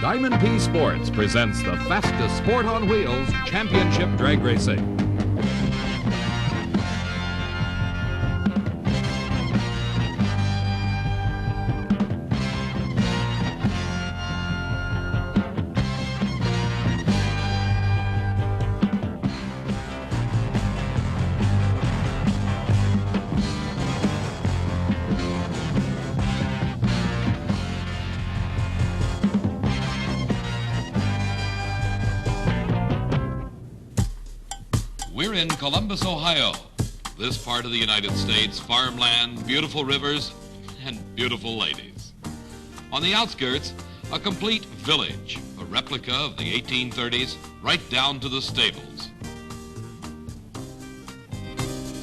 Diamond P Sports presents the fastest sport on wheels, championship drag racing. We're in Columbus, Ohio. This part of the United States, farmland, beautiful rivers, and beautiful ladies. On the outskirts, a complete village, a replica of the 1830s, right down to the stables.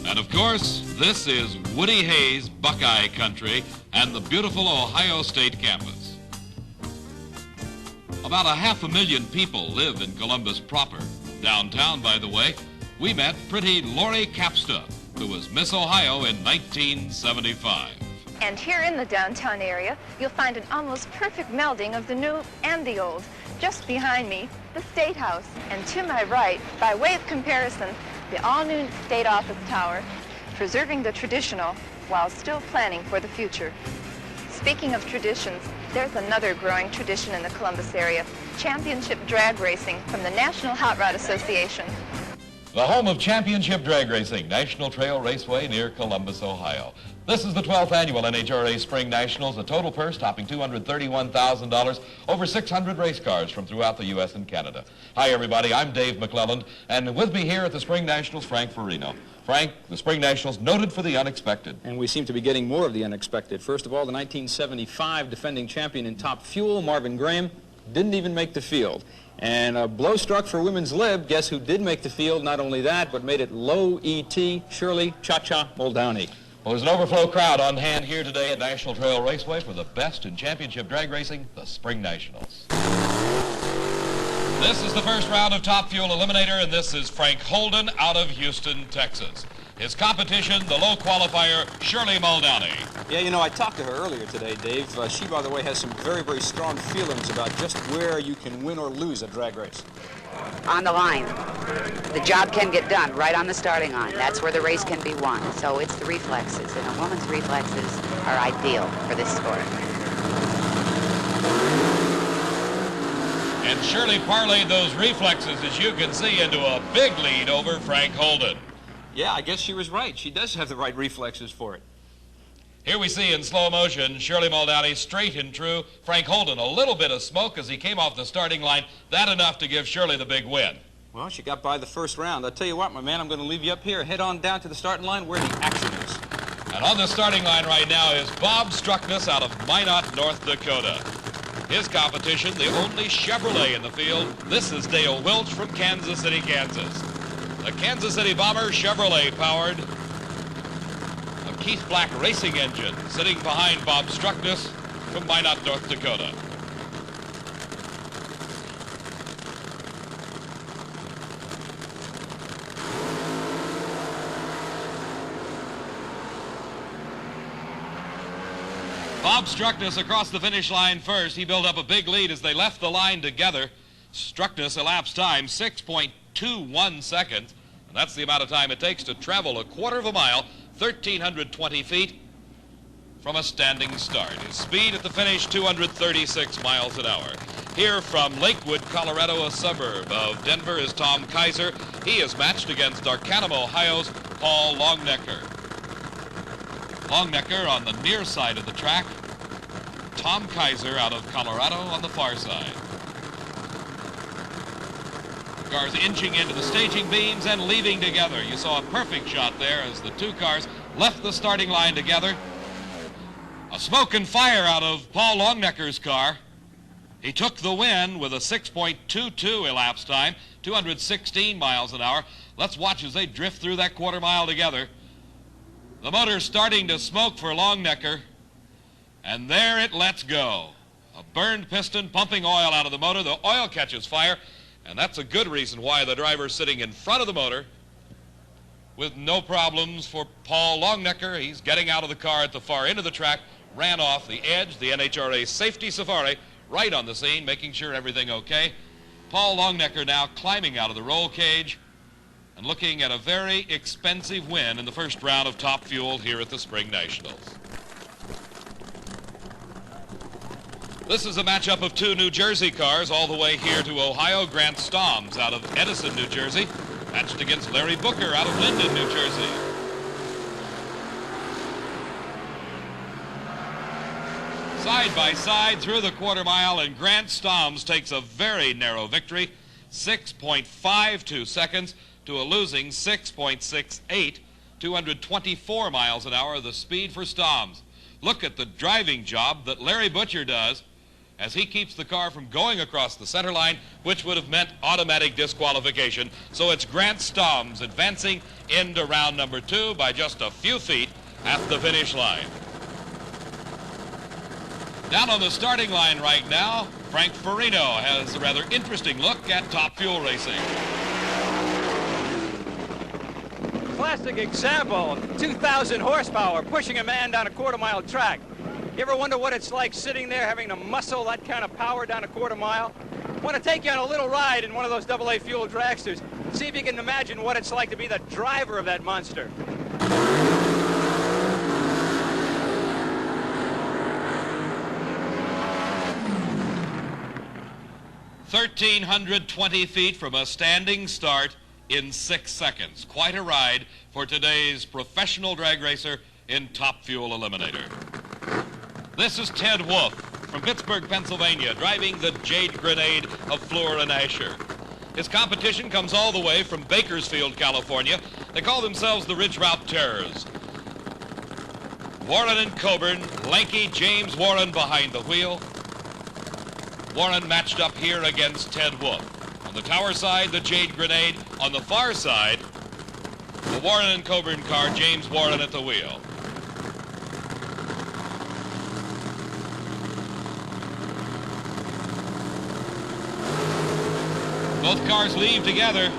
And of course, this is Woody Hayes' Buckeye Country and the beautiful Ohio State campus. About 500,000 people live in Columbus proper. Downtown, by the way, we met pretty Lori Capsta, who was Miss Ohio in 1975. And here in the downtown area, you'll find an almost perfect melding of the new and the old. Just behind me, the State House, and to my right, by way of comparison, the all-new State Office Tower, preserving the traditional while still planning for the future. Speaking of traditions, there's another growing tradition in the Columbus area, championship drag racing from the National Hot Rod Association. The home of championship drag racing, National Trail Raceway near Columbus, Ohio. This is the 12th annual NHRA Spring Nationals, a total purse topping $231,000, over 600 race cars from throughout the U.S. and Canada. Hi, everybody. I'm Dave McClelland, and with me here at the Spring Nationals, Frank Farino. Frank, the Spring Nationals noted for the unexpected. And we seem to be getting more of the unexpected. First of all, the 1975 defending champion in Top Fuel, Marvin Graham, didn't even make the field. And a blow struck for women's lib. Guess who did make the field? Not only that, but made it low ET, Shirley Cha-Cha Muldowney. Well, there's an overflow crowd on hand here today at National Trail Raceway for the best in championship drag racing, the Spring Nationals. This is the first round of Top Fuel Eliminator, and this is Frank Holden out of Houston, Texas. His competition, the low qualifier, Shirley Muldowney. Yeah, you know, I talked to her earlier today, Dave. She, by the way, has some very, very strong feelings about just where you can win or lose a drag race. On the line. The job can get done right on the starting line. That's where the race can be won. So it's the reflexes, and a woman's reflexes are ideal for this sport. And Shirley parlayed those reflexes, as you can see, into a big lead over Frank Holden. Yeah, I guess she was right. She does have the right reflexes for it. Here we see in slow motion Shirley Muldowney straight and true. Frank Holden, a little bit of smoke as he came off the starting line. That enough to give Shirley the big win. Well, she got by the first round. I'll tell you what, my man, I'm going to leave you up here. Head on down to the starting line where the action is. And on the starting line right now is Bob Struckness out of Minot, North Dakota. His competition, the only Chevrolet in the field. This is Dale Welch from Kansas City, Kansas. The Kansas City Bomber Chevrolet powered a Keith Black racing engine sitting behind Bob Struckness from Minot, North Dakota. Bob Struckness across the finish line first. He built up a big lead as they left the line together. Struckness elapsed time 6.21 seconds, and that's the amount of time it takes to travel a quarter of a mile, 1,320 feet, from a standing start. His speed at the finish, 236 miles an hour. Here from Lakewood, Colorado, a suburb of Denver, is Tom Kaiser. He is matched against Arcanum, Ohio's Paul Longnecker. Longnecker on the near side of the track. Tom Kaiser out of Colorado on the far side. Cars inching into the staging beams and leaving together. You saw a perfect shot there as the two cars left the starting line together. A smoke and fire out of Paul Longnecker's car. He took the win with a 6.22 elapsed time, 216 miles an hour. Let's watch as they drift through that quarter mile together. The motor's starting to smoke for Longnecker, and there it lets go. A burned piston pumping oil out of the motor. The oil catches fire, and that's a good reason why the driver's sitting in front of the motor with no problems for Paul Longnecker. He's getting out of the car at the far end of the track, ran off the edge. The NHRA Safety Safari right on the scene, making sure everything okay. Paul Longnecker now climbing out of the roll cage and looking at a very expensive win in the first round of Top Fuel here at the Springnationals. This is a matchup of two New Jersey cars all the way here to Ohio. Grant Stoms out of Edison, New Jersey, matched against Larry Booker out of Linden, New Jersey. Side by side through the quarter mile, and Grant Stoms takes a very narrow victory, 6.52 seconds to a losing 6.68, 224 miles an hour, the speed for Stoms. Look at the driving job that Larry Butcher does as he keeps the car from going across the center line, which would have meant automatic disqualification. So it's Grant Stoms advancing into round number 2 by just a few feet at the finish line. Down on the starting line right now, Frank Farino has a rather interesting look at Top Fuel racing. Classic example, 2,000 horsepower pushing a man down a quarter-mile track. You ever wonder what it's like sitting there having to muscle that kind of power down a quarter mile? I want to take you on a little ride in one of those AA fuel dragsters. See if you can imagine what it's like to be the driver of that monster. 1,320 feet from a standing start in 6 seconds. Quite a ride for today's professional drag racer in Top Fuel Eliminator. This is Ted Wolf from Pittsburgh, Pennsylvania, driving the Jade Grenade of Fleur and Asher. His competition comes all the way from Bakersfield, California. They call themselves the Ridge Route Terrors. Warren and Coburn, lanky James Warren behind the wheel. Warren matched up here against Ted Wolf. On the tower side, the Jade Grenade. On the far side, the Warren and Coburn car, James Warren at the wheel. Both cars leave together.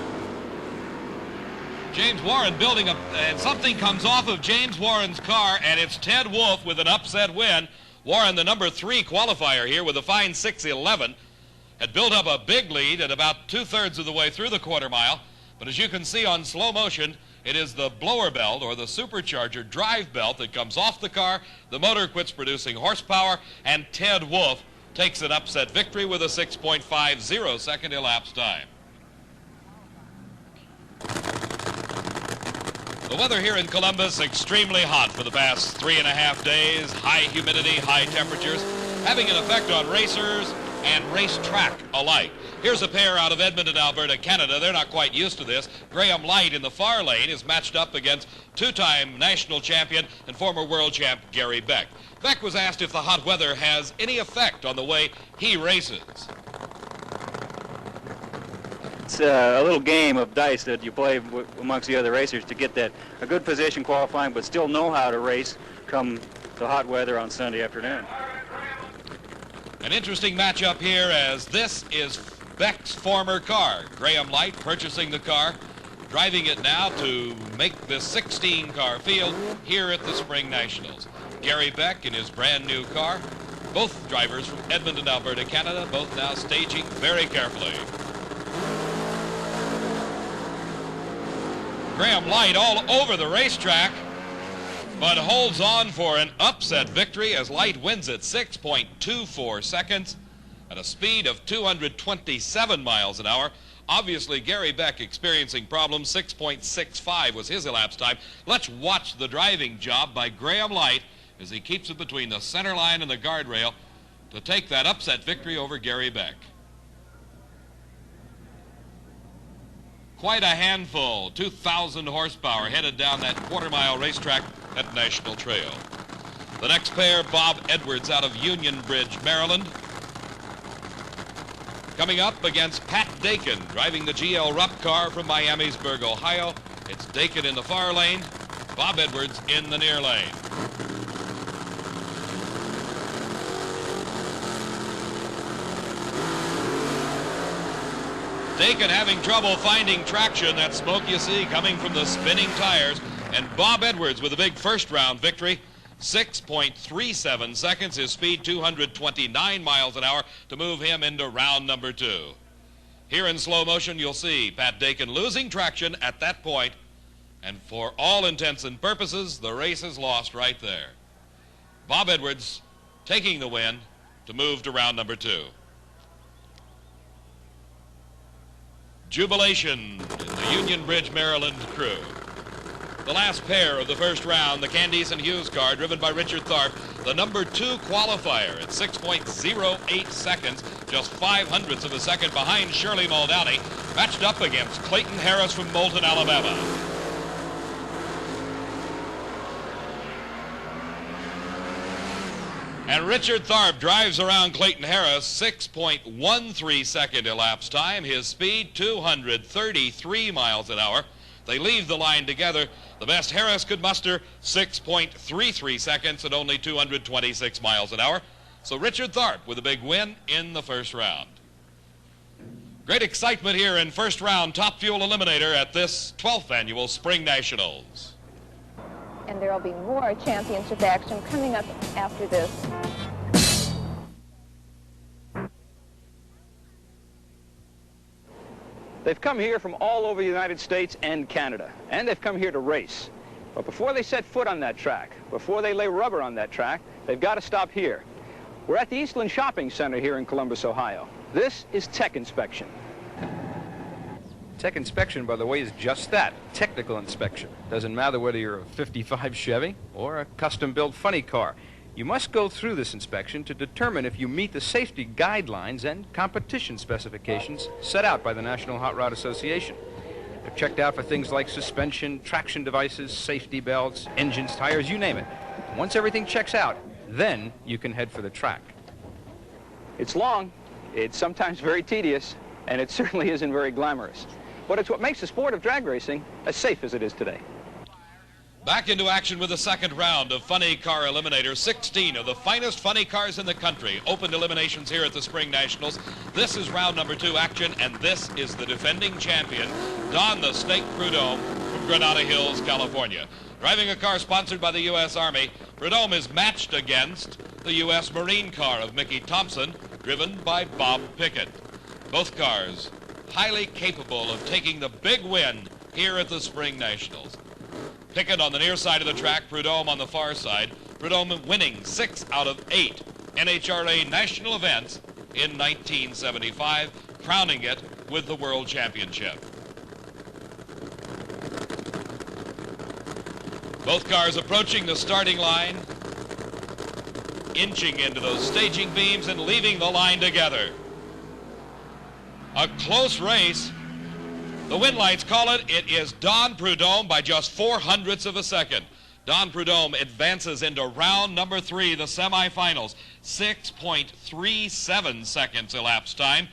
James Warren building up, and something comes off of James Warren's car, and it's Ted Wolf with an upset win. Warren, the number 3 qualifier here with a fine 6:11, had built up a big lead at about 2/3 of the way through the quarter mile. But as you can see on slow motion, it is the blower belt or the supercharger drive belt that comes off the car. The motor quits producing horsepower, and Ted Wolf takes an upset victory with a 6.50 second elapsed time. The weather here in Columbus, extremely hot for the past 3.5 days. High humidity, high temperatures, having an effect on racers and racetrack alike. Here's a pair out of Edmonton, Alberta, Canada. They're not quite used to this. Graham Light in the far lane is matched up against 2-time national champion and former world champ Gary Beck. Beck was asked if the hot weather has any effect on the way he races. It's a little game of dice that you play amongst the other racers to get that a good position qualifying, but still know how to race come the hot weather on Sunday afternoon. An interesting matchup here, as this is Beck's former car. Graham Light purchasing the car, driving it now to make this 16-car field here at the Springnationals. Gary Beck in his brand new car. Both drivers from Edmonton, Alberta, Canada, both now staging very carefully. Graham Light all over the racetrack, but holds on for an upset victory as Light wins at 6.24 seconds at a speed of 227 miles an hour. Obviously, Gary Beck experiencing problems. 6.65 was his elapsed time. Let's watch the driving job by Graham Light as he keeps it between the center line and the guardrail to take that upset victory over Gary Beck. Quite a handful, 2,000 horsepower headed down that quarter-mile racetrack at National Trail. The next pair, Bob Edwards out of Union Bridge, Maryland. Coming up against Pat Dakin, driving the GL Rupp car from Miamisburg, Ohio. It's Dakin in the far lane, Bob Edwards in the near lane. Dakin having trouble finding traction. That smoke you see coming from the spinning tires. And Bob Edwards with a big first round victory. 6.37 seconds. His speed 229 miles an hour to move him into round number 2. Here in slow motion, you'll see Pat Dakin losing traction at that point, and for all intents and purposes, the race is lost right there. Bob Edwards taking the win to move to round number 2. Jubilation in the Union Bridge, Maryland crew. The last pair of the first round, the Candice and Hughes car, driven by Richard Tharp, the number 2 qualifier at 6.08 seconds, just 0.05 of a second behind Shirley Muldowney, matched up against Clayton Harris from Moulton, Alabama. And Richard Tharp drives around Clayton Harris, 6.13 second elapsed time. His speed, 233 miles an hour. They leave the line together. The best Harris could muster, 6.33 seconds at only 226 miles an hour. So Richard Tharp with a big win in the first round. Great excitement here in first round Top Fuel Eliminator at this 12th annual Spring Nationals. And there will be more championship action coming up after this. They've come here from all over the United States and Canada, and they've come here to race. But before they set foot on that track, before they lay rubber on that track, they've got to stop here. We're at the Eastland Shopping Center here in Columbus, Ohio. This is Tech Inspection. Tech Inspection, by the way, is just that, technical inspection. Doesn't matter whether you're a 55 Chevy or a custom-built funny car. You must go through this inspection to determine if you meet the safety guidelines and competition specifications set out by the National Hot Rod Association. They're checked out for things like suspension, traction devices, safety belts, engines, tires, you name it. Once everything checks out, then you can head for the track. It's long, it's sometimes very tedious, and it certainly isn't very glamorous. But it's what makes the sport of drag racing as safe as it is today. Back into action with the second round of Funny Car Eliminator. 16 of the finest funny cars in the country opened eliminations here at the Spring Nationals. This is round number 2 action, and this is the defending champion, Don the Snake Prudhomme from Granada Hills, California. Driving a car sponsored by the U.S. Army, Prudhomme is matched against the U.S. Marine car of Mickey Thompson, driven by Bob Pickett. Both cars highly capable of taking the big win here at the Spring Nationals. Pickett on the near side of the track, Prudhomme on the far side. Prudhomme winning 6 out of 8 NHRA national events in 1975, crowning it with the World Championship. Both cars approaching the starting line, inching into those staging beams and leaving the line together. A close race. The win lights call it. It is Don Prudhomme by just 0.04 of a second. Don Prudhomme advances into round number 3, the semifinals. 6.37 seconds elapsed time.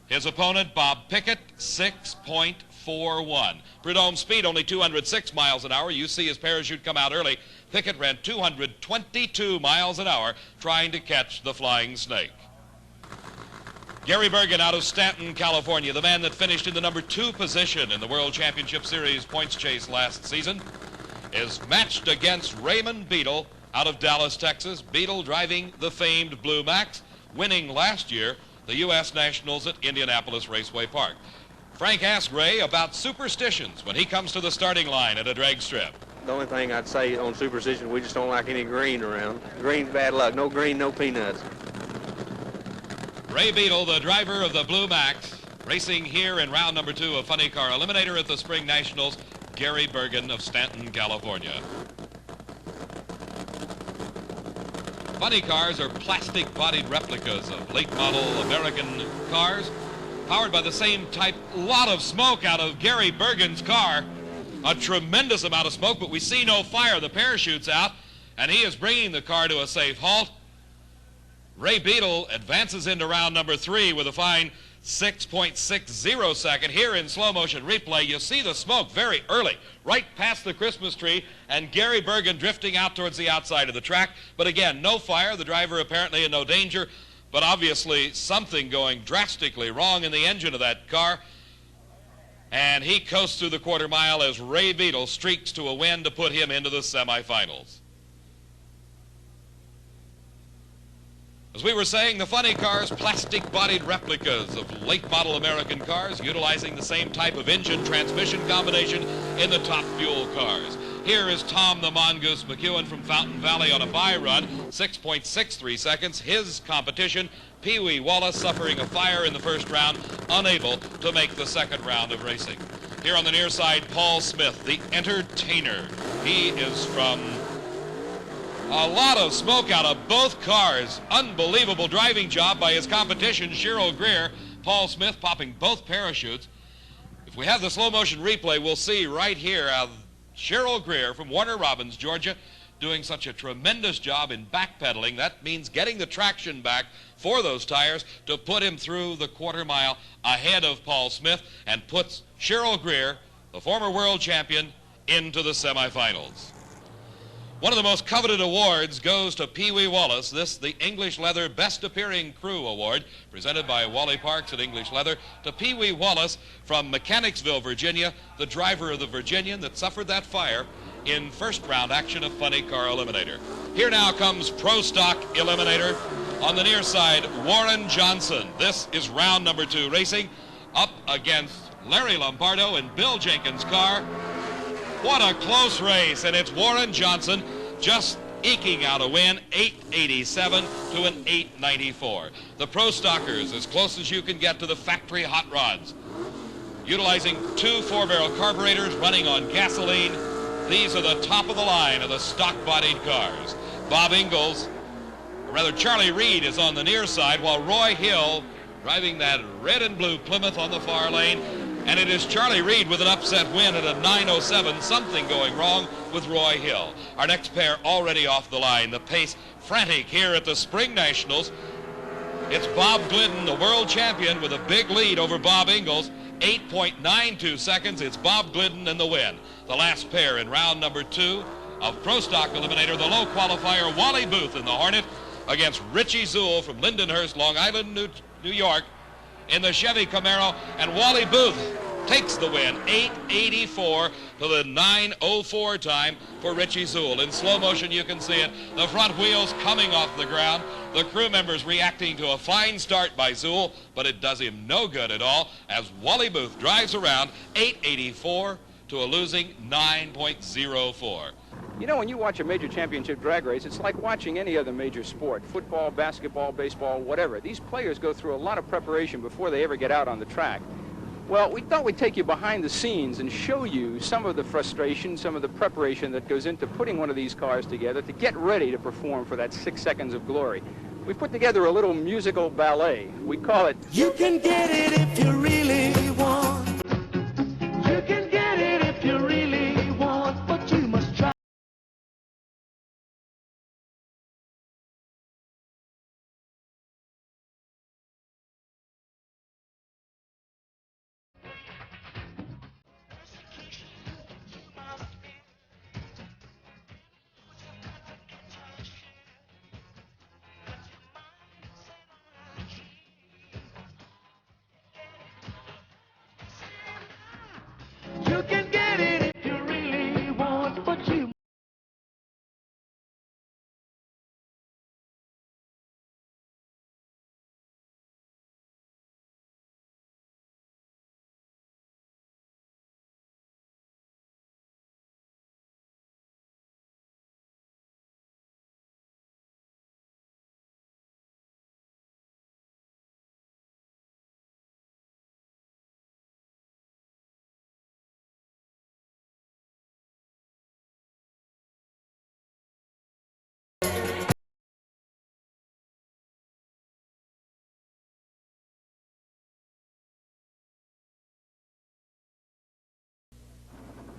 His opponent, Bob Pickett, 6.41. Prudhomme's speed only 206 miles an hour. You see his parachute come out early. Pickett ran 222 miles an hour trying to catch the flying snake. Gary Bergen out of Stanton, California, the man that finished in the number 2 position in the World Championship Series points chase last season, is matched against Raymond Beadle out of Dallas, Texas. Beadle driving the famed Blue Max, winning last year the U.S. Nationals at Indianapolis Raceway Park. Frank asked Ray about superstitions when he comes to the starting line at a drag strip. The only thing I'd say on superstition, we just don't like any green around. Green's bad luck. No green, no peanuts. Ray Beadle, the driver of the Blue Max, racing here in round number 2 of Funny Car Eliminator at the Spring Nationals. Gary Bergen of Stanton, California. Funny cars are plastic-bodied replicas of late-model American cars, powered by the same type. Lot of smoke out of Gary Bergen's car. A tremendous amount of smoke, but we see no fire. The parachute's out, and he is bringing the car to a safe halt. Ray Beadle advances into round number 3 with a fine 6.60 second. Here in slow motion replay, you see the smoke very early, right past the Christmas tree, and Gary Bergen drifting out towards the outside of the track. But again, no fire, the driver apparently in no danger, but obviously something going drastically wrong in the engine of that car. And he coasts through the quarter mile as Ray Beadle streaks to a win to put him into the semifinals. As we were saying, the funny cars, plastic-bodied replicas of late-model American cars, utilizing the same type of engine transmission combination in the top fuel cars. Here is Tom the Mongoose McEwen from Fountain Valley on a bye run, 6.63 seconds. His competition, Pee Wee Wallace, suffering a fire in the first round, unable to make the second round of racing. Here on the near side, Paul Smith, the entertainer. He is from a lot of smoke out of both cars. Unbelievable driving job by his competition, Cheryl Greer. Paul Smith popping both parachutes. If we have the slow motion replay, we'll see right here Cheryl Greer from Warner Robins, Georgia, doing such a tremendous job in backpedaling. That means getting the traction back for those tires to put him through the quarter mile ahead of Paul Smith and puts Cheryl Greer, the former world champion, into the semifinals. One of the most coveted awards goes to Pee Wee Wallace. This, the English Leather Best Appearing Crew Award, presented by Wally Parks at English Leather, to Pee Wee Wallace from Mechanicsville, Virginia, the driver of the Virginian that suffered that fire in first round action of Funny Car Eliminator. Here now comes Pro Stock Eliminator. On the near side, Warren Johnson. This is round number 2 racing up against Larry Lombardo and Bill Jenkins' car. What a close race, and it's Warren Johnson just eking out a win, 887 to an 894. The Pro Stockers as close as you can get to the factory hot rods. Utilizing 2 4-barrel carburetors running on gasoline. These are the top of the line of the stock-bodied cars. Bob Ingalls, or rather Charlie Reed, is on the near side, while Roy Hill driving that red and blue Plymouth on the far lane. And it is Charlie Reed with an upset win at a 9:07. Something going wrong with Roy Hill. Our next pair already off the line. The pace frantic here at the Spring Nationals. It's Bob Glidden, the world champion, with a big lead over Bob Ingalls. 8.92 seconds. It's Bob Glidden in the win. The last pair in round number 2 of Pro Stock Eliminator, the low qualifier Wally Booth in the Hornet against Richie Zool from Lindenhurst, Long Island, New York, in the Chevy Camaro, and Wally Booth takes the win, 884 to the 904 time for Richie Zool. In slow motion, you can see it. The front wheels coming off the ground. The crew members reacting to a fine start by Zool, but it does him no good at all as Wally Booth drives around 884 to a losing 9.04. You know, when you watch a major championship drag race, it's like watching any other major sport, football, basketball, baseball, whatever. These players go through a lot of preparation before they ever get out on the track. Well, we thought we'd take you behind the scenes and show you some of the frustration, some of the preparation that goes into putting one of these cars together to get ready to perform for that 6 seconds of glory. We've put together a little musical ballet. We call it You Can Get It If You Really Want. You can get it if you really want, but you must try. You can get it if you really want, but you.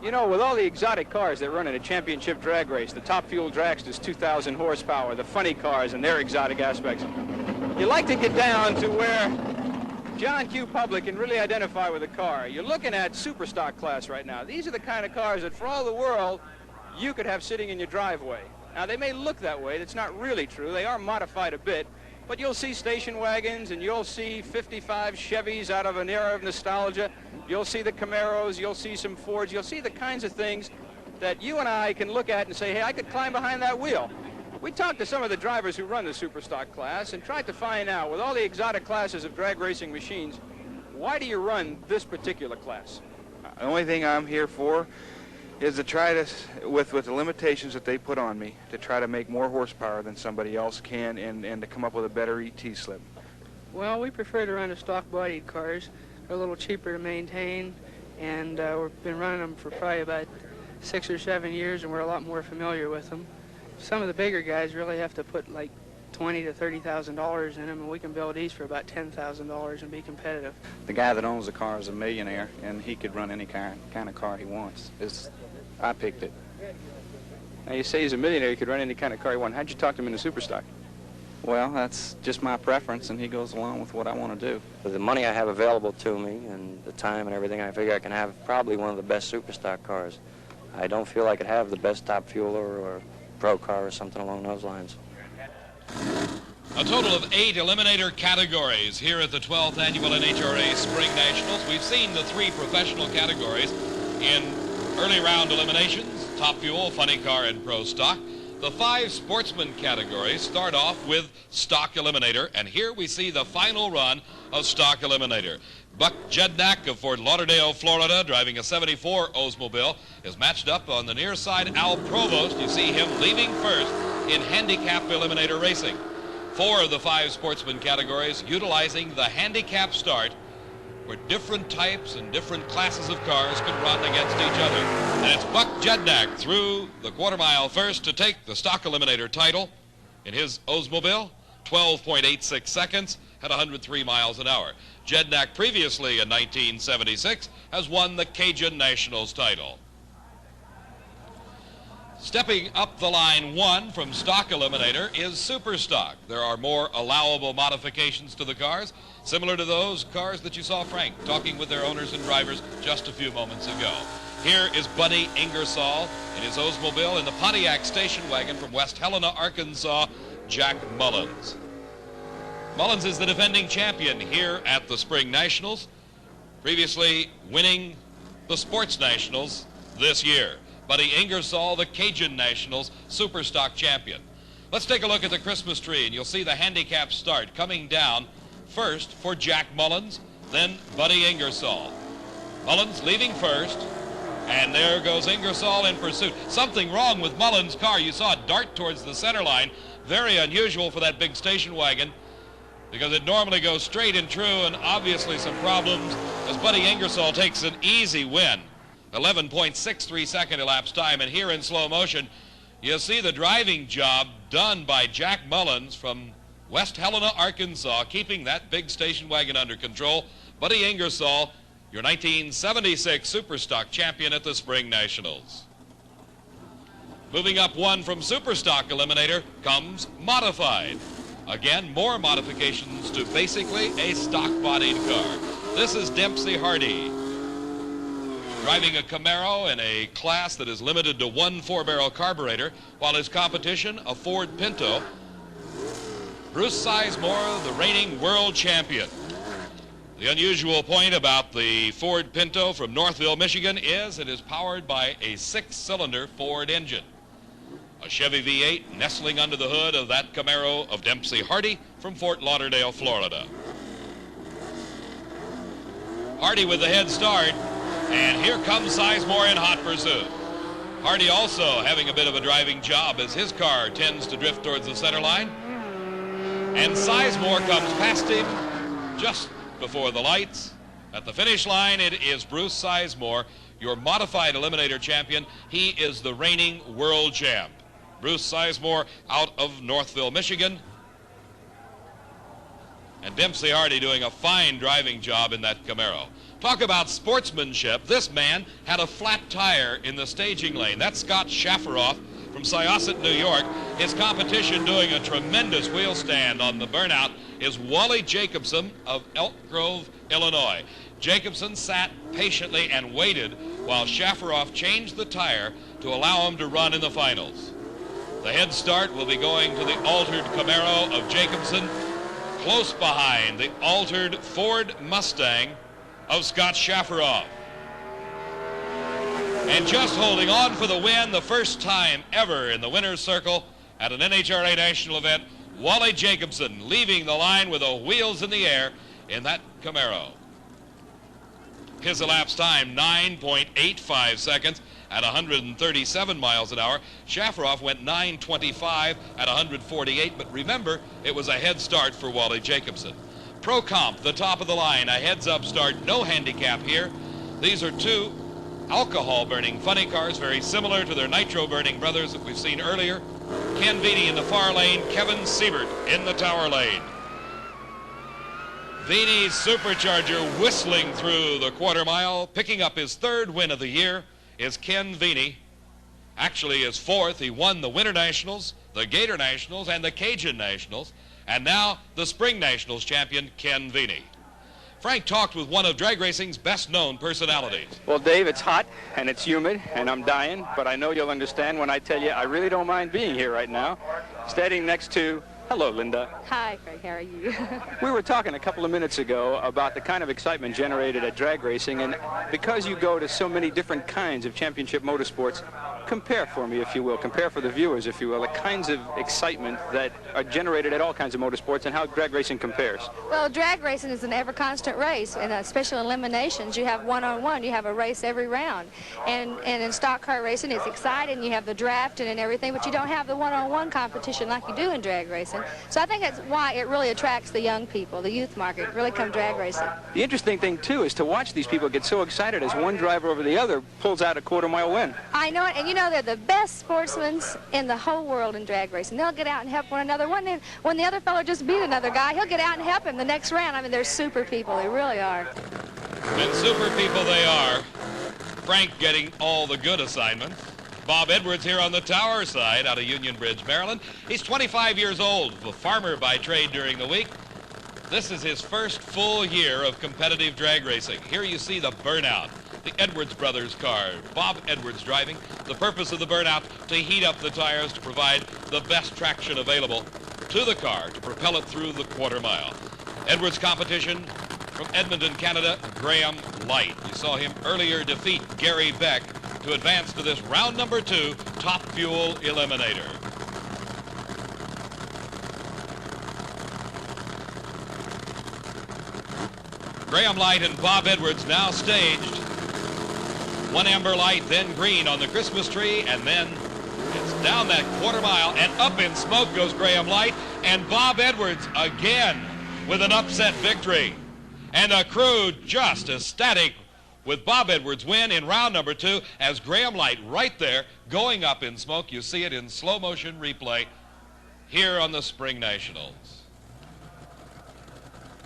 You know, with all the exotic cars that run in a championship drag race, the top fuel dragsters, 2,000 horsepower, the funny cars and their exotic aspects, you like to get down to where John Q. Public can really identify with a car. You're looking at super stock class right now. These are the kind of cars that, for all the world, you could have sitting in your driveway. Now, they may look that way. That's not really true. They are modified a bit. But you'll see station wagons, and you'll see 55 Chevys out of an era of nostalgia. You'll see the Camaros, you'll see some Fords, you'll see the kinds of things that you and I can look at and say, hey, I could climb behind that wheel. We talked to some of the drivers who run the Superstock class and tried to find out, with all the exotic classes of drag racing machines, why do you run this particular class? The only thing I'm here for is to try to, with the limitations that they put on me, to try to make more horsepower than somebody else can and to come up with a better ET slip. Well, we prefer to run the stock-bodied cars. They're a little cheaper to maintain, and we've been running them for probably about 6 or 7 years, and we're a lot more familiar with them. Some of the bigger guys really have to put like $20,000 to $30,000 in them, and we can build these for about $10,000 and be competitive. The guy that owns the car is a millionaire, and he could run any kind of car he wants. I picked it. Now, you say he's a millionaire, he could run any kind of car he wants. How'd you talk to him into Superstock? Well, that's just my preference, and he goes along with what I want to do. For the money I have available to me and the time and everything, I figure I can have probably one of the best Superstock cars. I don't feel I could have the best top fueler or pro car or something along those lines. A total of 8 eliminator categories here at the 12th Annual NHRA Spring Nationals. We've seen the 3 professional categories in early round eliminations, top fuel, funny car, and pro stock. The 5 sportsman categories start off with stock eliminator, and here we see the final run of stock eliminator. Buck Jednak of Fort Lauderdale, Florida, driving a 74 Oldsmobile, is matched up on the near side. Al Provost, you see him leaving first in handicap eliminator racing. 4 of the 5 sportsman categories utilizing the handicap start, where different types and different classes of cars could run against each other. And it's Buck Jednak through the quarter mile first to take the stock eliminator title in his Oldsmobile, 12.86 seconds at 103 miles an hour. Jednak previously in 1976 has won the Cajun Nationals title. Stepping up the line 1 from stock eliminator is super stock. There are more allowable modifications to the cars, similar to those cars that you saw Frank talking with their owners and drivers just a few moments ago. Here is Buddy Ingersoll in his Oldsmobile in the Pontiac station wagon from West Helena, Arkansas, Jack Mullins. Mullins is the defending champion here at the Spring Nationals, previously winning the Sports Nationals this year. Buddy Ingersoll, the Cajun Nationals Super Stock champion. Let's take a look at the Christmas tree, and you'll see the handicap start coming down first for Jack Mullins, then Buddy Ingersoll. Mullins leaving first, and there goes Ingersoll in pursuit. Something wrong with Mullins' car. You saw it dart towards the center line. Very unusual for that big station wagon, because it normally goes straight and true, and obviously some problems as Buddy Ingersoll takes an easy win. 11.63 second elapsed time, and here in slow motion you see the driving job done by Jack Mullins from West Helena, Arkansas, keeping that big station wagon under control. Buddy Ingersoll, your 1976 Super Stock champion at the Spring Nationals. Moving up 1 from Super Stock eliminator comes modified. Again, more modifications to basically a stock-bodied car. This is Dempsey Hardy, driving a Camaro in a class that is limited to 1 4-barrel carburetor, while his competition, a Ford Pinto. Bruce Sizemore, the reigning world champion. The unusual point about the Ford Pinto from Northville, Michigan is it is powered by a 6-cylinder Ford engine. A Chevy V8 nestling under the hood of that Camaro of Dempsey Hardy from Fort Lauderdale, Florida. Hardy with the head start. And here comes Sizemore in hot pursuit. Hardy also having a bit of a driving job as his car tends to drift towards the center line. And Sizemore comes past him just before the lights. At the finish line, it is Bruce Sizemore, your modified eliminator champion. He is the reigning world champ. Bruce Sizemore out of Northville, Michigan. And Dempsey Hardy doing a fine driving job in that Camaro. Talk about sportsmanship. This man had a flat tire in the staging lane. That's Scott Shafiroff from Syosset, New York. His competition doing a tremendous wheel stand on the burnout is Wally Jacobson of Elk Grove, Illinois. Jacobson sat patiently and waited while Shafiroff changed the tire to allow him to run in the finals. The head start will be going to the altered Camaro of Jacobson, close behind the altered Ford Mustang of Scott Shafiroff. And just holding on for the win, the first time ever in the winner's circle at an NHRA national event, Wally Jacobson leaving the line with the wheels in the air in that Camaro. His elapsed time, 9.85 seconds at 137 miles an hour. Shafiroff went 9.25 at 148, but remember, it was a head start for Wally Jacobson. Pro Comp, the top of the line, a heads-up start, no handicap here. These are two alcohol-burning funny cars, very similar to their nitro-burning brothers that we've seen earlier. Ken Veney in the far lane, Kevin Siebert in the tower lane. Veney's supercharger whistling through the quarter mile, picking up his third win of the year, is Ken Veney. Actually his fourth. He won the Winter Nationals, the Gator Nationals, and the Cajun Nationals, and now the Spring Nationals champion, Ken Veney. Frank talked with one of drag racing's best-known personalities. Well, Dave, it's hot and it's humid and I'm dying, but I know you'll understand when I tell you I really don't mind being here right now, standing next to, hello, Linda. Hi, Craig, how are you? We were talking a couple of minutes ago about the kind of excitement generated at drag racing, and because you go to so many different kinds of championship motorsports, compare for me, if you will, compare for the viewers, if you will, the kinds of excitement that are generated at all kinds of motorsports and how drag racing compares. Well, drag racing is an ever-constant race, and especially eliminations. You have one-on-one, you have a race every round. And in stock car racing, it's exciting, you have the drafting and everything, but you don't have the one-on-one competition like you do in drag racing. So I think that's why it really attracts the young people, the youth market, really come drag racing. The interesting thing, too, is to watch these people get so excited as one driver over the other pulls out a quarter-mile win. I know it, and you know they're the best sportsmen in the whole world in drag racing. They'll get out and help one another. When the other fellow just beat another guy, he'll get out and help him the next round. I mean, they're super people. They really are. And super people they are. Frank getting all the good assignments. Bob Edwards here on the tower side out of Union Bridge, Maryland. He's 25 years old, a farmer by trade during the week. This is his first full year of competitive drag racing. Here you see the burnout. The Edwards brothers car, Bob Edwards driving. The purpose of the burnout, to heat up the tires to provide the best traction available to the car to propel it through the quarter mile. Edwards competition from Edmonton, Canada, Graham Light. You saw him earlier defeat Gary Beck to advance to this round number 2 Top Fuel Eliminator. Graham Light and Bob Edwards now staged. One amber light, then green on the Christmas tree, and then it's down that quarter mile, and up in smoke goes Graham Light, and Bob Edwards again with an upset victory. And the crew just ecstatic with Bob Edwards' win in round number 2 as Graham Light right there going up in smoke. You see it in slow motion replay here on the Spring Nationals.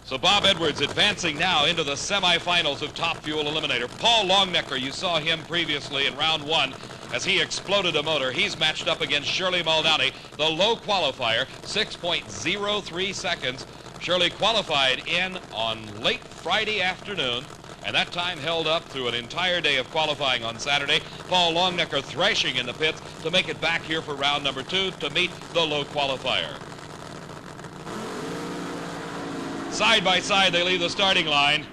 So Bob Edwards advancing now into the semifinals of Top Fuel Eliminator. Paul Longnecker, you saw him previously in round 1 as he exploded a motor. He's matched up against Shirley Muldowney, the low qualifier, 6.03 seconds. Shirley qualified in on late Friday afternoon, and that time held up through an entire day of qualifying on Saturday. Paul Longnecker thrashing in the pits to make it back here for round number 2 to meet the low qualifier. Side by side, they leave the starting line,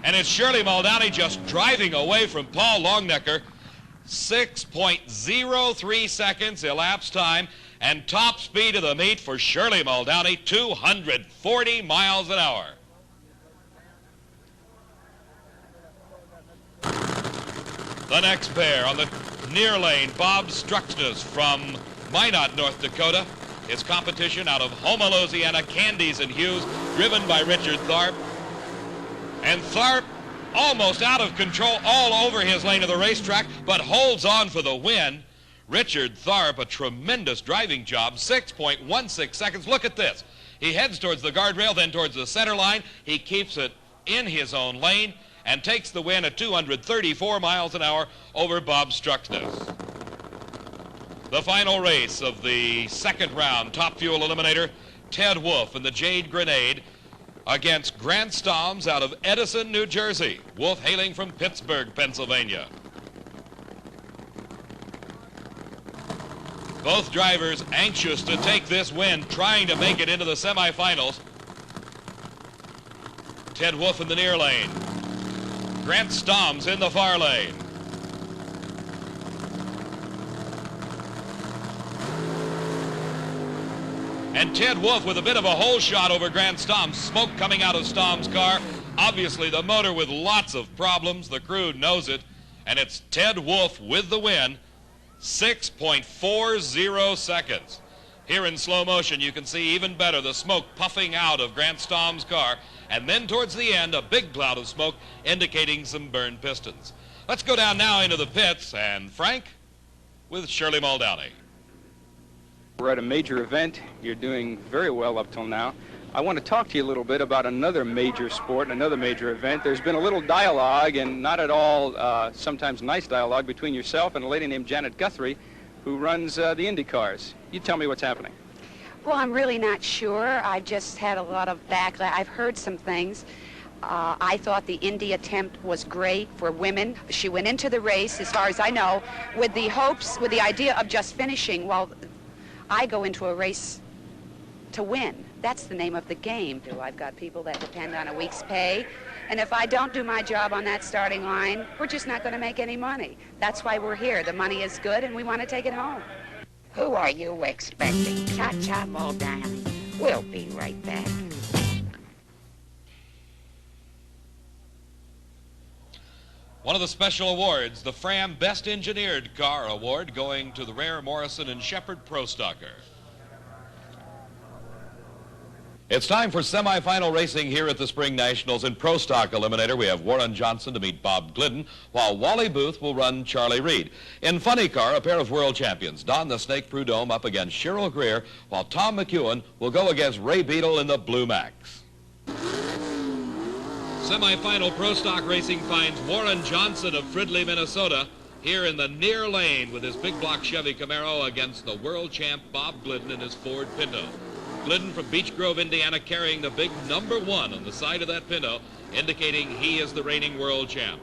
and it's Shirley Muldowney just driving away from Paul Longnecker. 6.03 seconds elapsed time, and top speed of the meet for Shirley Muldowney, 240 miles an hour. The next pair on the near lane, Bob Struxness from Minot, North Dakota. His competition out of Houma, Louisiana, Candies and Hughes, driven by Richard Tharp. And Tharp almost out of control all over his lane of the racetrack, but holds on for the win. Richard Tharp, a tremendous driving job, 6.16 seconds. Look at this. He heads towards the guardrail, then towards the center line. He keeps it in his own lane and takes the win at 234 miles an hour over Bob Struxness. The final race of the second round, Top Fuel Eliminator, Ted Wolf and the Jade Grenade against Grant Stoms out of Edison, New Jersey. Wolf hailing from Pittsburgh, Pennsylvania. Both drivers anxious to take this win, trying to make it into the semifinals. Ted Wolf in the near lane. Grant Stoms in the far lane. And Ted Wolfe with a bit of a hole shot over Grant Stomp. Smoke coming out of Stomp's car. Obviously the motor with lots of problems. The crew knows it. And it's Ted Wolfe with the win. 6.40 seconds. Here in slow motion you can see even better the smoke puffing out of Grant Stomp's car. And then towards the end a big cloud of smoke indicating some burned pistons. Let's go down now into the pits, and Frank with Shirley Muldowney. We're at a major event. You're doing very well up till now. I want to talk to you a little bit about another major sport, another major event. There's been a little dialogue, and not at all sometimes nice dialogue, between yourself and a lady named Janet Guthrie, who runs the Indy cars. You tell me what's happening. Well, I'm really not sure. I've just had a lot of backlash. I've heard some things. I thought the Indy attempt was great for women. She went into the race, as far as I know, with the hopes, with the idea of just finishing. Well, I go into a race to win. That's the name of the game. I've got people that depend on a week's pay, and if I don't do my job on that starting line, we're just not going to make any money. That's why we're here. The money is good, and we want to take it home. Who are you expecting? Cha-Cha Muldowney. We'll be right back. One of the special awards, the Fram Best Engineered Car Award, going to the Rare Morrison and Shepard Pro Stocker. It's time for semifinal racing here at the Spring Nationals. In Pro Stock Eliminator, we have Warren Johnson to meet Bob Glidden, while Wally Booth will run Charlie Reed. In Funny Car, a pair of world champions, Don the Snake Prudhomme up against Cheryl Greer, while Tom McEwen will go against Ray Beadle in the Blue Max. Semifinal Pro Stock racing finds Warren Johnson of Fridley, Minnesota, here in the near lane with his big block Chevy Camaro against the world champ Bob Glidden in his Ford Pinto. Glidden from Beech Grove, Indiana, carrying the big #1 on the side of that Pinto, indicating he is the reigning world champ.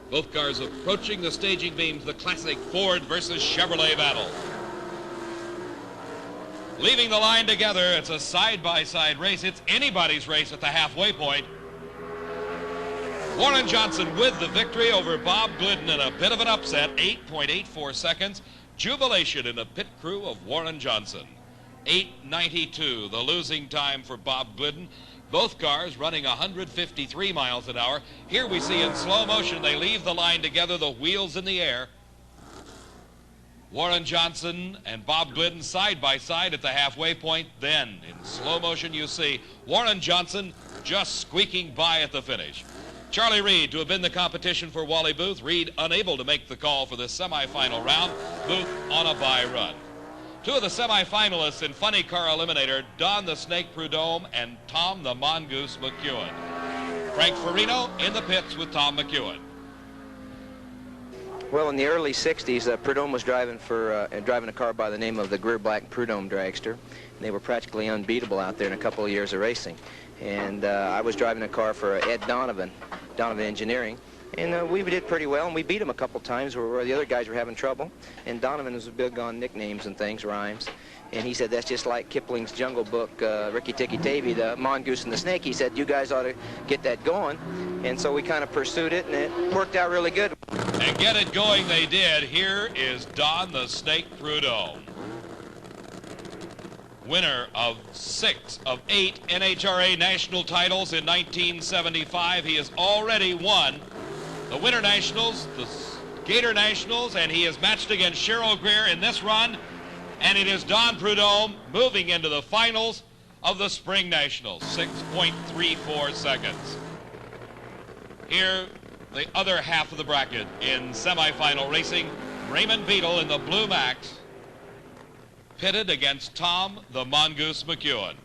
Both cars approaching the staging beams, the classic Ford versus Chevrolet battle. Leaving the line together, it's a side-by-side race. It's anybody's race at the halfway point. Warren Johnson with the victory over Bob Glidden in a bit of an upset, 8.84 seconds. Jubilation in the pit crew of Warren Johnson. 8:92, the losing time for Bob Glidden. Both cars running 153 miles an hour. Here we see in slow motion they leave the line together, the wheels in the air. Warren Johnson and Bob Glidden side by side at the halfway point. Then in slow motion you see Warren Johnson just squeaking by at the finish. Charlie Reed to have been the competition for Wally Booth. Reed unable to make the call for the semifinal round. Booth on a bye run. Two of the semifinalists in Funny Car Eliminator, Don the Snake Prudhomme and Tom the Mongoose McEwen. Frank Farino in the pits with Tom McEwen. Well, in the early 60s, Prudhomme was driving a car by the name of the Greer Black Prudhomme dragster. And they were practically unbeatable out there in a couple of years of racing. And I was driving a car for Ed Donovan Engineering. And we did pretty well, and we beat him a couple times where the other guys were having trouble. And Donovan was big on nicknames and things, rhymes. And he said, that's just like Kipling's Jungle Book, Ricky Tikki Tavi, the Mongoose and the Snake. He said, you guys ought to get that going. And so we kind of pursued it, and it worked out really good. And get it going they did. Here is Don the Snake Prudhomme. Winner of 6 of 8 NHRA national titles in 1975. He has already won the Winter Nationals, the Gator Nationals, and he is matched against Cheryl Greer in this run. And it is Don Prudhomme moving into the finals of the Spring Nationals, 6.34 seconds. Here, the other half of the bracket in semifinal racing, Raymond Beadle in the Blue Max, pitted against Tom the Mongoose McEwen.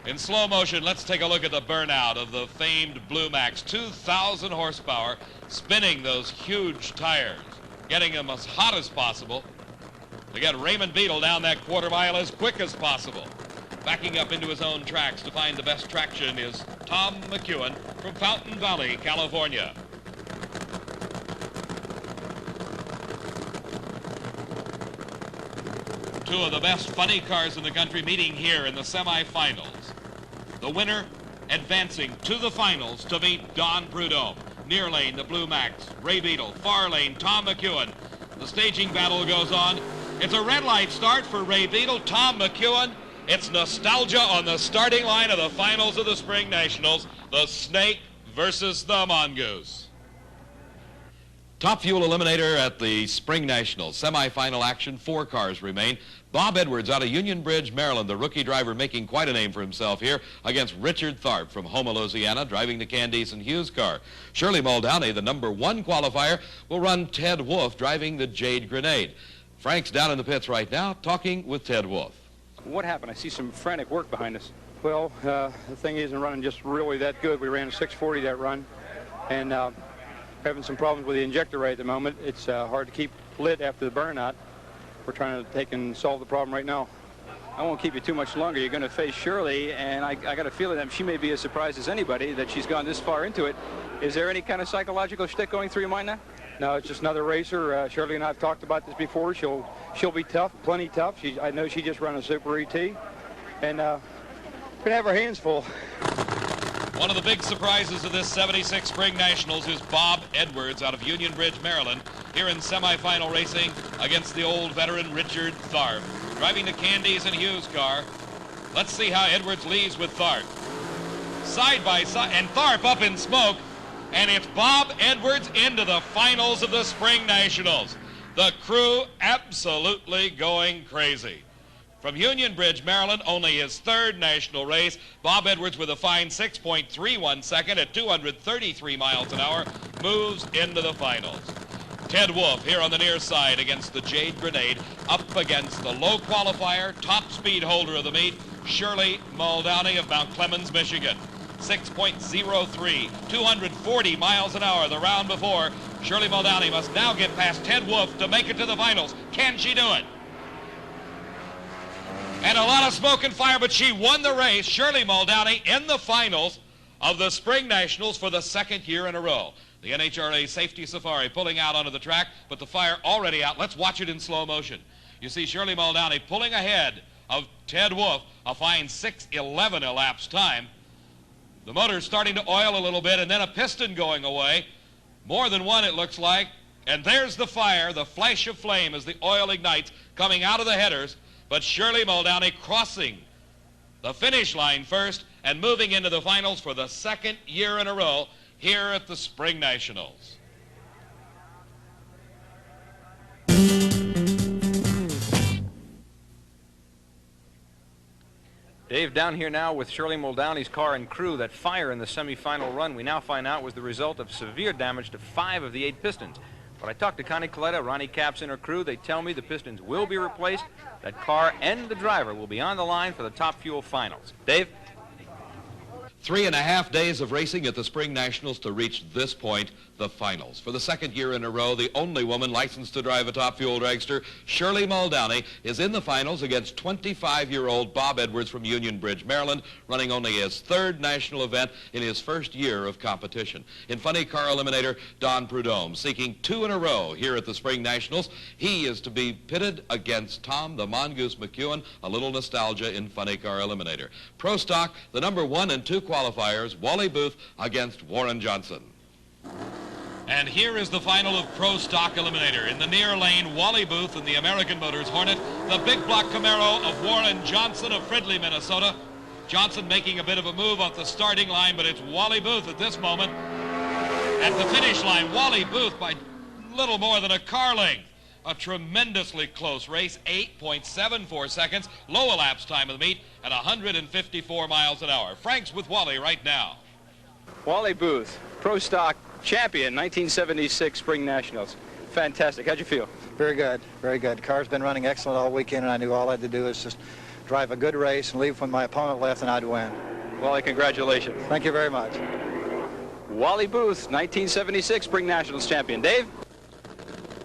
In slow motion, let's take a look at the burnout of the famed Blue Max. 2,000 horsepower, spinning those huge tires, getting them as hot as possible to get Raymond Beadle down that quarter mile as quick as possible. Backing up into his own tracks to find the best traction is Tom McEwen from Fountain Valley, California. Two of the best funny cars in the country meeting here in the semifinals. The winner advancing to the finals to meet Don Prudhomme. Near lane, the Blue Max, Ray Beadle. Far lane, Tom McEwen. The staging battle goes on. It's a red light start for Ray Beadle, Tom McEwen. It's nostalgia on the starting line of the finals of the Spring Nationals. The Snake versus the Mongoose. Top fuel eliminator at the Spring Nationals. Semifinal action, 4 cars remain. Bob Edwards out of Union Bridge, Maryland, the rookie driver making quite a name for himself here against Richard Tharp from Houma, Louisiana, driving the Candice and Hughes car. Shirley Muldowney, the #1 qualifier, will run Ted Wolfe driving the Jade Grenade. Frank's down in the pits right now talking with Ted Wolfe. What happened? I see some frantic work behind us. Well, the thing isn't running just really that good. We ran a 640 that run, and having some problems with the injector ray at the moment. It's hard to keep lit after the burnout. We're trying to take and solve the problem right now. I won't keep you too much longer. You're going to face Shirley, and I got a feeling that she may be as surprised as anybody that she's gone this far into it. Is there any kind of psychological shtick going through your mind now? No, it's just another racer. Shirley and I have talked about this before. She'll be tough, plenty tough. I know she just ran a Super ET, and gonna have her hands full. One of the big surprises of this 76 Spring Nationals is Bob Edwards out of Union Bridge, Maryland, here in semifinal racing against the old veteran Richard Tharp, driving the Candice and Hughes car. Let's see how Edwards leaves with Tharp. Side by side, and Tharp up in smoke, and it's Bob Edwards into the finals of the Spring Nationals. The crew absolutely going crazy. From Union Bridge, Maryland, only his 3rd national race, Bob Edwards with a fine 6.31 second at 233 miles an hour moves into the finals. Ted Wolfe here on the near side against the Jade Grenade, up against the low qualifier, top speed holder of the meet, Shirley Muldowney of Mount Clemens, Michigan. 6.03, 240 miles an hour the round before. Shirley Muldowney must now get past Ted Wolfe to make it to the finals. Can she do it? And a lot of smoke and fire, but she won the race. Shirley Muldowney in the finals of the Spring Nationals for the 2nd year in a row. The NHRA Safety Safari pulling out onto the track, but the fire already out. Let's watch it in slow motion. You see Shirley Muldowney pulling ahead of Ted Wolfe, a fine 6:11 elapsed time. The motor's starting to oil a little bit, and then a piston going away. More than one, it looks like. And there's the fire, the flash of flame as the oil ignites, coming out of the headers. But Shirley Muldowney crossing the finish line first and moving into the finals for the 2nd year in a row here at the Spring Nationals. Dave, down here now with Shirley Muldowney's car and crew. That fire in the semifinal run we now find out was the result of severe damage to 5 of the 8 pistons. When I talked to Connie Coletta, Ronnie Capps, and her crew, they tell me the pistons will be replaced. That car and the driver will be on the line for the Top Fuel finals. Dave? 3.5 days of racing at the Spring Nationals to reach this point, the finals. For the 2nd year in a row, the only woman licensed to drive a Top Fuel dragster, Shirley Muldowney, is in the finals against 25-year-old Bob Edwards from Union Bridge, Maryland, running only his 3rd national event in his 1st year of competition. In funny car eliminator, Don Prudhomme, seeking 2 in a row here at the Spring Nationals. He is to be pitted against Tom the Mongoose McEwen, a little nostalgia in funny car eliminator. Pro stock, the #1 and 2 qualifiers, Wally Booth against Warren Johnson. And here is the final of Pro Stock Eliminator. In the near lane, Wally Booth in the American Motors Hornet, the big block Camaro of Warren Johnson of Fridley, Minnesota. Johnson making a bit of a move off the starting line, but it's Wally Booth at this moment. At the finish line, Wally Booth by little more than a car length. A tremendously close race, 8.74 seconds, low elapsed time of the meet at 154 miles an hour. Frank's with Wally right now. Wally Booth, Pro Stock champion, 1976 Spring Nationals. Fantastic. How'd you feel? Very good, very good. Car's been running excellent all weekend, and I knew all I had to do is just drive a good race and leave when my opponent left, and I'd win. Wally, congratulations. Thank you very much. Wally Booth, 1976 Spring Nationals champion. Dave?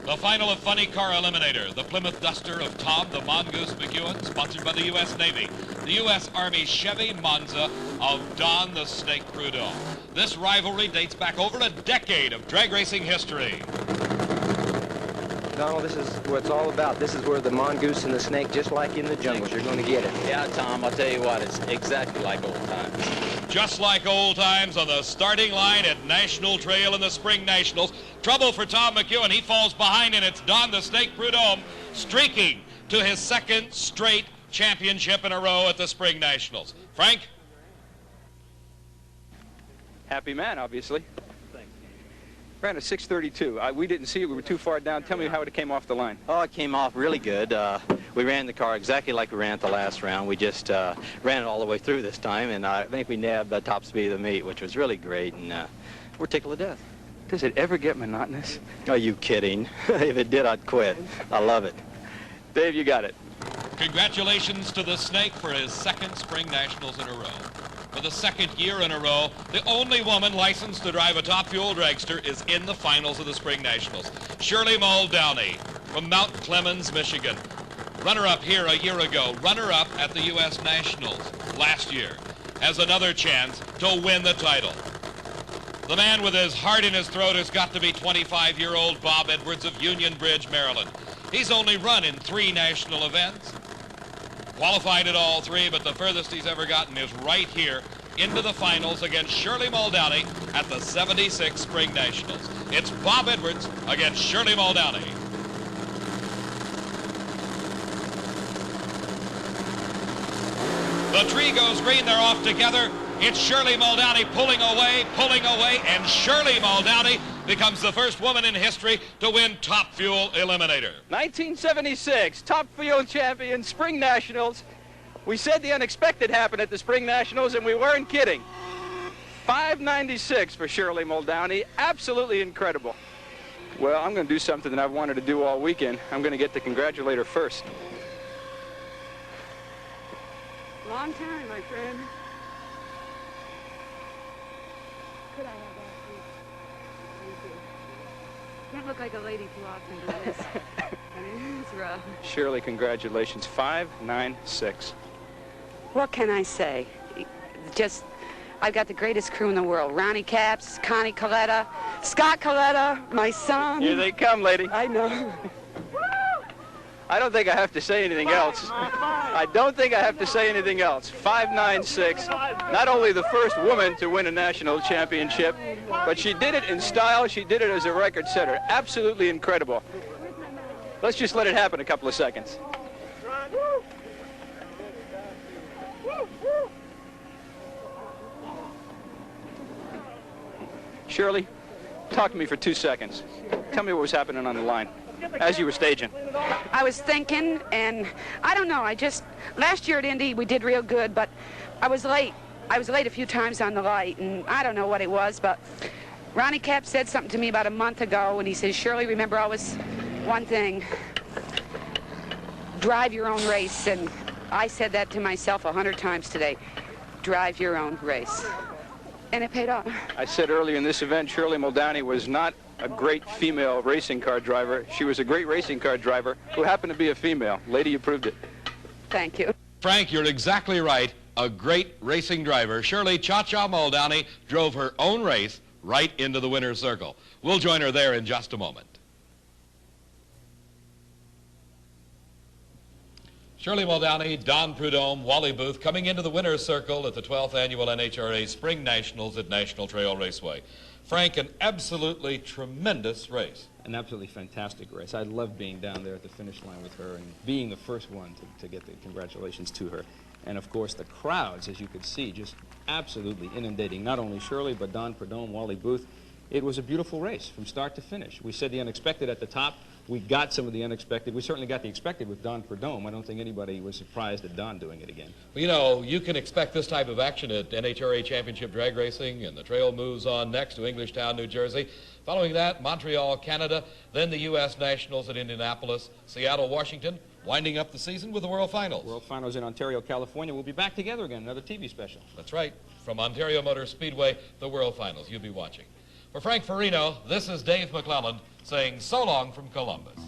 The final of Funny Car Eliminator, the Plymouth Duster of Tom the Mongoose McEwen, sponsored by the U.S. Navy. The U.S. Army Chevy Monza of Don the Snake Prudhomme. This rivalry dates back over a decade of drag racing history. Donald, this is what it's all about. This is where the mongoose and the snake, just like in the jungles, you're going to get it. Yeah, Tom, I'll tell you what, it's exactly like old times. Just like old times on the starting line at National Trail in the Spring Nationals. Trouble for Tom McEwen. He falls behind, and it's Don the Snake Prudhomme streaking to his second straight championship in a row at the Spring Nationals. Frank? Happy man, obviously. Ran a 6:32. We didn't see it. We were too far down. Tell me how it came off the line. Oh, it came off really good. We ran the car exactly like we ran at the last round. We just ran it all the way through this time, and I think we nabbed the top speed of the meet, which was really great, and we're tickled to death. Does it ever get monotonous? Are you kidding? If it did, I'd quit. I love it. Dave, you got it. Congratulations to the Snake for his second Spring Nationals in a row. For the second year in a row, the only woman licensed to drive a top fuel dragster is in the finals of the Spring Nationals. Shirley Muldowney from Mount Clemens, Michigan. Runner-up here a year ago, runner-up at the U.S. Nationals last year, has another chance to win the title. The man with his heart in his throat has got to be 25-year-old Bob Edwards of Union Bridge, Maryland. He's only run in 3 national events. Qualified at all 3, but the furthest he's ever gotten is right here into the finals against Shirley Muldowney at the 76 Spring Nationals. It's Bob Edwards against Shirley Muldowney. The tree goes green, they're off together. It's Shirley Muldowney pulling away, and Shirley Muldowney becomes the first woman in history to win Top Fuel Eliminator. 1976, Top Fuel champion, Spring Nationals. We said the unexpected happened at the Spring Nationals, and we weren't kidding. 596 for Shirley Muldowney. Absolutely incredible. Well, I'm going to do something that I've wanted to do all weekend. I'm going to get to congratulate her first. Long time, my friend. Could I have that, please? Thank you. Can't look like a lady too often doing this. I mean, it's rough. Shirley, congratulations. 596. What can I say? Just, I've got the greatest crew in the world. Ronnie Capps, Connie Coletta, Scott Coletta, my son. Here they come, lady. I know. I don't think I have to say anything else. I don't think I have to say anything else. 596, not only the first woman to win a national championship, but she did it in style. She did it as a record setter. Absolutely incredible. Let's just let it happen a couple of seconds. Shirley, talk to me for 2 seconds. Tell me what was happening on the line as you were staging. I was thinking, and I don't know, last year at Indy we did real good, but I was late. I was late a few times on the light, and I don't know what it was, but Ronnie Cap said something to me about a month ago, and he says, Shirley, remember always one thing, drive your own race, and I said that to myself 100 times today, drive your own race. And it paid off. I said earlier in this event, Shirley Muldowney was not a great female racing car driver. She was a great racing car driver who happened to be a female. Lady, you proved it. Thank you. Frank, you're exactly right. A great racing driver. Shirley Cha-Cha Muldowney drove her own race right into the winner's circle. We'll join her there in just a moment. Shirley Muldowney, Don Prudhomme, Wally Booth coming into the winner's circle at the 12th Annual NHRA Spring Nationals at National Trail Raceway. Frank, an absolutely tremendous race. An absolutely fantastic race. I loved being down there at the finish line with her and being the first one to get the congratulations to her. And of course the crowds, as you could see, just absolutely inundating not only Shirley but Don Prudhomme, Wally Booth. It was a beautiful race from start to finish. We said the unexpected at the top. We got some of the unexpected. We certainly got the expected with Don Prudhomme. I don't think anybody was surprised at Don doing it again. Well, you know, you can expect this type of action at NHRA Championship Drag Racing, and the trail moves on next to Englishtown, New Jersey. Following that, Montreal, Canada, then the U.S. Nationals at Indianapolis, Seattle, Washington, winding up the season with the World Finals. World Finals in Ontario, California. We'll be back together again, another TV special. That's right. From Ontario Motor Speedway, the World Finals. You'll be watching. For Frank Farino, this is Dave McClelland saying so long from Columbus.